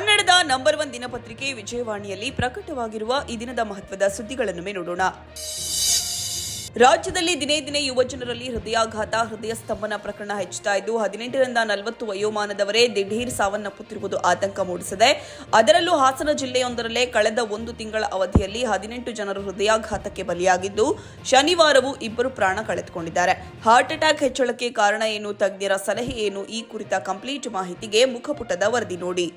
ಕನ್ನಡದ ನಂಬರ್ 1 ದಿನಪತ್ರಿಕೆ ವಿಜಯವಾಣಿಯಲ್ಲಿ ಪ್ರಕಟವಾಗಿರುವ ಈ ದಿನದ ಮಹತ್ವದ ಸುದ್ದಿಗಳನ್ನು ನೋಡೋಣ. ರಾಜ್ಯದಲ್ಲಿ ದಿನೇ ದಿನೇ ಯುವಜನರಲ್ಲಿ ಹೃದಯಾಘಾತ, ಹೃದಯ ಸ್ತಂಭನ ಪ್ರಕರಣ ಹೆಚ್ಚುತ್ತಾ ಇದ್ದು 18ರಿಂದ 40 ವಯೋಮಾನದವರೇ ದಿಢೀರ್ ಸಾವನ್ನಪ್ಪುತ್ತಿರುವುದು ಆತಂಕ ಮೂಡಿಸಿದೆ. ಅದರಲ್ಲೂ ಹಾಸನ ಜಿಲ್ಲೆಯೊಂದರಲ್ಲೇ ಕಳೆದ 1 ತಿಂಗಳ ಅವಧಿಯಲ್ಲಿ 18 ಜನರು ಹೃದಯಾಘಾತಕ್ಕೆ ಬಲಿಯಾಗಿದ್ದು, ಶನಿವಾರವೂ 2 ಪ್ರಾಣ ಕಳೆದುಕೊಂಡಿದ್ದಾರೆ. ಹಾರ್ಟ್ ಅಟ್ಯಾಕ್ ಹೆಚ್ಚಳಕ್ಕೆ ಕಾರಣ ಏನು, ತಜ್ಞರ ಸಲಹೆ ಏನು, ಈ ಕುರಿತ ಕಂಪ್ಲೀಟ್ ಮಾಹಿತಿಗೆ ಮುಖಪುಟದ ವರದಿ ನೋಡಿ.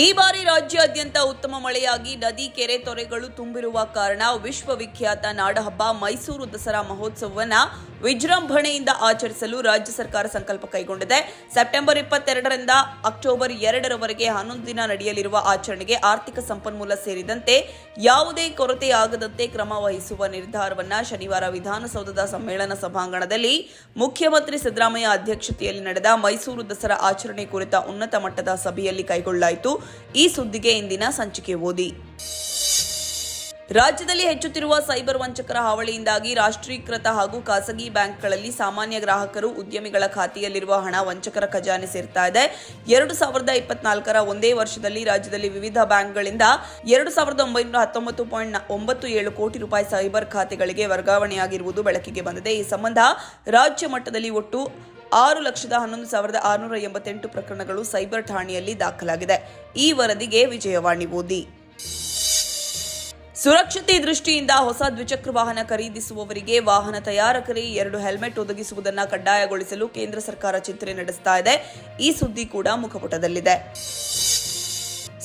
ಈ ಬಾರಿ ರಾಜ್ಯಾದ್ಯಂತ ಉತ್ತಮ ಮಳೆಯಾಗಿ ನದಿ, ಕೆರೆ, ತೊರೆಗಳು ತುಂಬಿರುವ ಕಾರಣ ವಿಶ್ವವಿಖ್ಯಾತ ನಾಡಹಬ್ಬ ಮೈಸೂರು ದಸರಾ ಮಹೋತ್ಸವವನ್ನು ವಿಜೃಂಭಣೆಯಿಂದ ಆಚರಿಸಲು ರಾಜ್ಯ ಸರ್ಕಾರ ಸಂಕಲ್ಪ ಕೈಗೊಂಡಿದೆ. ಸೆಪ್ಟೆಂಬರ್ 22ರಿಂದ ಅಕ್ಟೋಬರ್ 2ರವರೆಗೆ 11 ದಿನ ನಡೆಯಲಿರುವ ಆಚರಣೆಗೆ ಆರ್ಥಿಕ ಸಂಪನ್ಮೂಲ ಸೇರಿದಂತೆ ಯಾವುದೇ ಕೊರತೆಯಾಗದಂತೆ ಕ್ರಮ ವಹಿಸುವ ನಿರ್ಧಾರವನ್ನು ಶನಿವಾರ ವಿಧಾನಸೌಧದ ಸಮ್ಮೇಳನ ಸಭಾಂಗಣದಲ್ಲಿ ಮುಖ್ಯಮಂತ್ರಿ ಸಿದ್ದರಾಮಯ್ಯ ಅಧ್ಯಕ್ಷತೆಯಲ್ಲಿ ನಡೆದ ಮೈಸೂರು ದಸರಾ ಆಚರಣೆ ಕುರಿತ ಉನ್ನತ ಮಟ್ಟದ ಸಭೆಯಲ್ಲಿ ಕೈಗೊಳ್ಳಲಾಯಿತು. ಈ ಸುದ್ದಿಗೆ ಇಂದಿನ ಸಂಚಿಕೆ ಓದಿ. ರಾಜ್ಯದಲ್ಲಿ ಹೆಚ್ಚುತ್ತಿರುವ ಸೈಬರ್ ವಂಚಕರ ಹಾವಳಿಯಿಂದಾಗಿ ರಾಷ್ಟ್ರೀಕೃತ ಹಾಗೂ ಖಾಸಗಿ ಬ್ಯಾಂಕ್ಗಳಲ್ಲಿ ಸಾಮಾನ್ಯ ಗ್ರಾಹಕರು, ಉದ್ಯಮಿಗಳ ಖಾತೆಯಲ್ಲಿರುವ ಹಣ ವಂಚಕರ ಖಜಾನೆ ಸೇರ್ತಾ ಇದೆ. 2024ರ ಒಂದೇ ವರ್ಷದಲ್ಲಿ ರಾಜ್ಯದಲ್ಲಿ ವಿವಿಧ ಬ್ಯಾಂಕ್ಗಳಿಂದ 2919.97 ಕೋಟಿ ರೂಪಾಯಿ ಸೈಬರ್ ಖಾತೆಗಳಿಗೆ ವರ್ಗಾವಣೆಯಾಗಿರುವುದು ಬೆಳಕಿಗೆ ಬಂದಿದೆ. ಈ ಸಂಬಂಧ ರಾಜ್ಯ ಮಟ್ಟದಲ್ಲಿ ಒಟ್ಟು 6,11,688 ಪ್ರಕರಣಗಳು ಸೈಬರ್ ಠಾಣೆಯಲ್ಲಿ ದಾಖಲಾಗಿದೆ. ಈ ವರದಿಗೆ ವಿಜಯವಾಣಿ ಓದಿ. ಸುರಕ್ಷತೆ ದೃಷ್ಟಿಯಿಂದ ಹೊಸ ದ್ವಿಚಕ್ರ ವಾಹನ ಖರೀದಿಸುವವರಿಗೆ ವಾಹನ ತಯಾರಕರೇ 2 ಹೆಲ್ಮೆಟ್ ಒದಗಿಸುವುದನ್ನು ಕಡ್ಡಾಯಗೊಳಿಸಲು ಕೇಂದ್ರ ಸರ್ಕಾರ ಚಿಂತನೆ ನಡೆಸ್ತಾ ಇದೆ. ಈ ಸುದ್ದಿ ಕೂಡ ಮುಖಪುಟದಲ್ಲಿದೆ.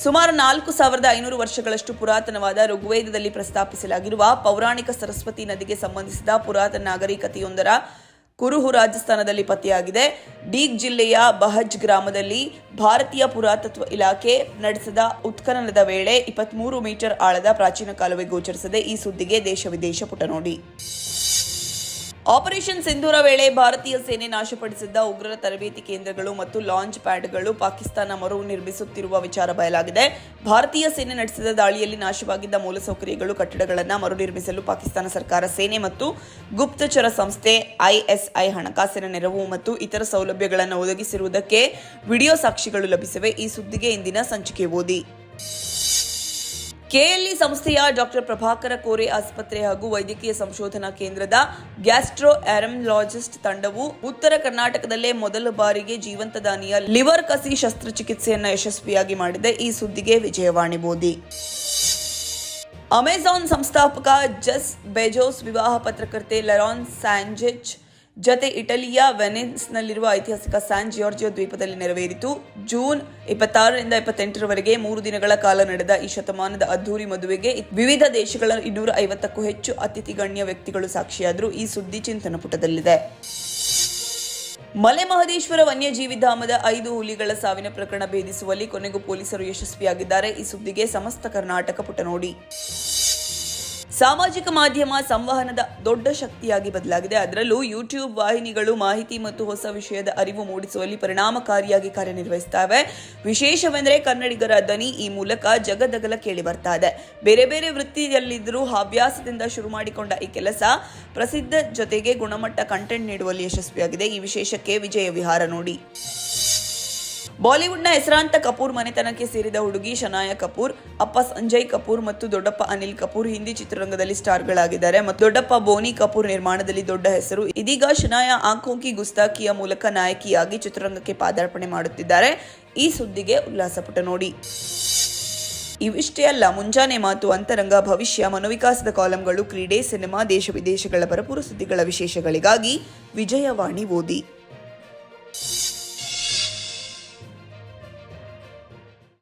ಸುಮಾರು 4,500 ವರ್ಷಗಳಷ್ಟು ಪುರಾತನವಾದ ಋಗ್ವೇದದಲ್ಲಿ ಪ್ರಸ್ತಾಪಿಸಲಾಗಿರುವ ಪೌರಾಣಿಕ ಸರಸ್ವತಿ ನದಿಗೆ ಸಂಬಂಧಿಸಿದ ಪುರಾತನ ನಾಗರಿಕತೆಯೊಂದರ ಕುರುಹು ರಾಜಸ್ಥಾನದಲ್ಲಿ ಪತ್ತೆಯಾಗಿದೆ. ಡೀಗ್ ಜಿಲ್ಲೆಯ ಬಹಜ್ ಗ್ರಾಮದಲ್ಲಿ ಭಾರತೀಯ ಪುರಾತತ್ವ ಇಲಾಖೆ ನಡೆಸಿದ ಉತ್ಖನನದ ವೇಳೆ 23 ಮೀಟರ್ ಆಳದ ಪ್ರಾಚೀನ ಕಾಲುವೆ ಗೋಚರಿಸಿದೆ. ಈ ಸುದ್ದಿಗೆ ದೇಶ ವಿದೇಶ ಪುಟ ನೋಡಿ. ಆಪರೇಷನ್ ಸಿಂಧೂರ ವೇಳೆ ಭಾರತೀಯ ಸೇನೆ ನಾಶಪಡಿಸಿದ್ದ ಉಗ್ರರ ತರಬೇತಿ ಕೇಂದ್ರಗಳು ಮತ್ತು ಲಾಂಚ್ ಪ್ಯಾಡ್ಗಳು ಪಾಕಿಸ್ತಾನ ಮರು ನಿರ್ಮಿಸುತ್ತಿರುವ ವಿಚಾರ ಬಯಲಾಗಿದೆ. ಭಾರತೀಯ ಸೇನೆ ನಡೆಸಿದ ದಾಳಿಯಲ್ಲಿ ನಾಶವಾಗಿದ್ದ ಮೂಲಸೌಕರ್ಯಗಳು, ಕಟ್ಟಡಗಳನ್ನು ಮರು ನಿರ್ಮಿಸಲು ಪಾಕಿಸ್ತಾನ ಸರ್ಕಾರ ಸೇನೆ ಮತ್ತು ಗುಪ್ತಚರ ಸಂಸ್ಥೆ ISI ಹಣಕಾಸಿನ ನೆರವು ಮತ್ತು ಇತರ ಸೌಲಭ್ಯಗಳನ್ನು ಒದಗಿಸಿರುವುದಕ್ಕೆ ವಿಡಿಯೋ ಸಾಕ್ಷಿಗಳು ಲಭಿಸಿವೆ. ಈ ಸುದ್ದಿಗೆ ಇಂದಿನ ಸಂಚಿಕೆ ಓದಿ. KLE ಸಂಸ್ಥೆಯ ಡಾಕ್ಟರ್ ಪ್ರಭಾಕರ ಕೋರೆ ಆಸ್ಪತ್ರೆ ಹಾಗೂ ವೈದ್ಯಕೀಯ ಸಂಶೋಧನಾ ಕೇಂದ್ರದ ಗ್ಯಾಸ್ಟ್ರೋಎರಮಲಾಜಿಸ್ಟ್ ತಂಡವು ಉತ್ತರ ಕರ್ನಾಟಕದಲ್ಲೇ ಮೊದಲ ಬಾರಿಗೆ ಜೀವಂತದಾನಿಯ ಲಿವರ್ ಕಸಿ ಶಸ್ತ್ರಚಿಕಿತ್ಸೆಯನ್ನು ಯಶಸ್ವಿಯಾಗಿ ಮಾಡಿದೆ. ಈ ಸುದ್ದಿಗೆ ವಿಜಯವಾಣಿ ಓದಿ. ಅಮೆಜಾನ್ ಸಂಸ್ಥಾಪಕ ಜೆಫ್ ಬೆಜೋಸ್ ವಿವಾಹ ಪತ್ರಕರ್ತೆ ಲಾರೆನ್ ಸ್ಯಾಂಚೆಜ್ ಜತೆ ಇಟಲಿಯ ವೆನಿಸ್ನಲ್ಲಿರುವ ಐತಿಹಾಸಿಕ ಸ್ಯಾನ್ ಜಿಯಾರ್ಜಿಯೋ ದ್ವೀಪದಲ್ಲಿ ನೆರವೇರಿತು. ಜೂನ್ 26ರಿಂದ 28ರವರೆಗೆ 3 ದಿನಗಳ ಕಾಲ ನಡೆದ ಈ ಶತಮಾನದ ಅದ್ದೂರಿ ಮದುವೆಗೆ ವಿವಿಧ ದೇಶಗಳ 250ಕ್ಕೂ ಹೆಚ್ಚು ಅತಿಥಿ ಗಣ್ಯ ವ್ಯಕ್ತಿಗಳು ಸಾಕ್ಷಿಯಾದರು. ಈ ಸುದ್ದಿ ಚಿಂತನ ಪುಟದಲ್ಲಿದೆ. ಮಲೆ ಮಹದೇಶ್ವರ ವನ್ಯಜೀವಿ ಧಾಮದ 5 ಹುಲಿಗಳ ಸಾವಿನ ಪ್ರಕರಣ ಭೇದಿಸುವಲ್ಲಿ ಕೊನೆಗೂ ಪೊಲೀಸರು ಯಶಸ್ವಿಯಾಗಿದ್ದಾರೆ. ಈ ಸುದ್ದಿಗೆ ಸಮಸ್ತ ಕರ್ನಾಟಕ ಪುಟ ನೋಡಿ. ಸಾಮಾಜಿಕ ಮಾಧ್ಯಮ ಸಂವಹನದ ದೊಡ್ಡ ಶಕ್ತಿಯಾಗಿ ಬದಲಾಗಿದೆ. ಅದರಲ್ಲೂ ಯೂಟ್ಯೂಬ್ ವಾಹಿನಿಗಳು ಮಾಹಿತಿ ಮತ್ತು ಹೊಸ ವಿಷಯದ ಅರಿವು ಮೂಡಿಸುವಲ್ಲಿ ಪರಿಣಾಮಕಾರಿಯಾಗಿ ಕಾರ್ಯನಿರ್ವಹಿಸುತ್ತವೆ. ವಿಶೇಷವೆಂದರೆ ಕನ್ನಡಿಗರ ಧ್ವನಿ ಈ ಮೂಲಕ ಜಗದಗಲ ಕೇಳಿ ಬರ್ತಾ ಇದೆ. ಬೇರೆ ಬೇರೆ ವೃತ್ತಿಯಲ್ಲಿದ್ದರೂ ಹವ್ಯಾಸದಿಂದ ಶುರು ಮಾಡಿಕೊಂಡ ಈ ಕೆಲಸ ಪ್ರಸಿದ್ಧ ಜೊತೆಗೆ ಗುಣಮಟ್ಟ ಕಂಟೆಂಟ್ ನೀಡುವಲ್ಲಿ ಯಶಸ್ವಿಯಾಗಿದೆ. ಈ ವಿಶೇಷಕ್ಕೆ ವಿಜಯ ವಿಹಾರ ನೋಡಿ. ಬಾಲಿವುಡ್ನ ಹೆಸರಾಂತ ಕಪೂರ್ ಮನೆತನಕ್ಕೆ ಸೇರಿದ ಹುಡುಗಿ ಶನಾಯಾ ಕಪೂರ್, ಅಪ್ಪ ಸಂಜಯ್ ಕಪೂರ್ ಮತ್ತು ದೊಡ್ಡಪ್ಪ ಅನಿಲ್ ಕಪೂರ್ ಹಿಂದಿ ಚಿತ್ರರಂಗದಲ್ಲಿ ಸ್ಟಾರ್ಗಳಾಗಿದ್ದಾರೆ ಮತ್ತು ದೊಡ್ಡಪ್ಪ ಬೋನಿ ಕಪೂರ್ ನಿರ್ಮಾಣದಲ್ಲಿ ದೊಡ್ಡ ಹೆಸರು. ಇದೀಗ ಶನಾಯಾ ಆಂಖೋಂ ಕಿ ಗುಸ್ತಾಕಿಯ ಮೂಲಕ ನಾಯಕಿಯಾಗಿ ಚಿತ್ರರಂಗಕ್ಕೆ ಪಾದಾರ್ಪಣೆ ಮಾಡುತ್ತಿದ್ದಾರೆ. ಈ ಸುದ್ದಿಗೆ ಉಲ್ಲಾಸ ಪುಟ ನೋಡಿ. ಇವಿಷ್ಟೇ ಅಲ್ಲ, ಮುಂಜಾನೆ ಮಾತು, ಅಂತರಂಗ, ಭವಿಷ್ಯ, ಮನೋವಿಕಾಸದ ಕಾಲಂಗಳು, ಕ್ರೀಡೆ, ಸಿನಿಮಾ, ದೇಶ ವಿದೇಶಗಳ ಭರಪೂರ ಸುದ್ದಿಗಳ ವಿಶೇಷಗಳಿಗಾಗಿ ವಿಜಯವಾಣಿ ಓದಿ.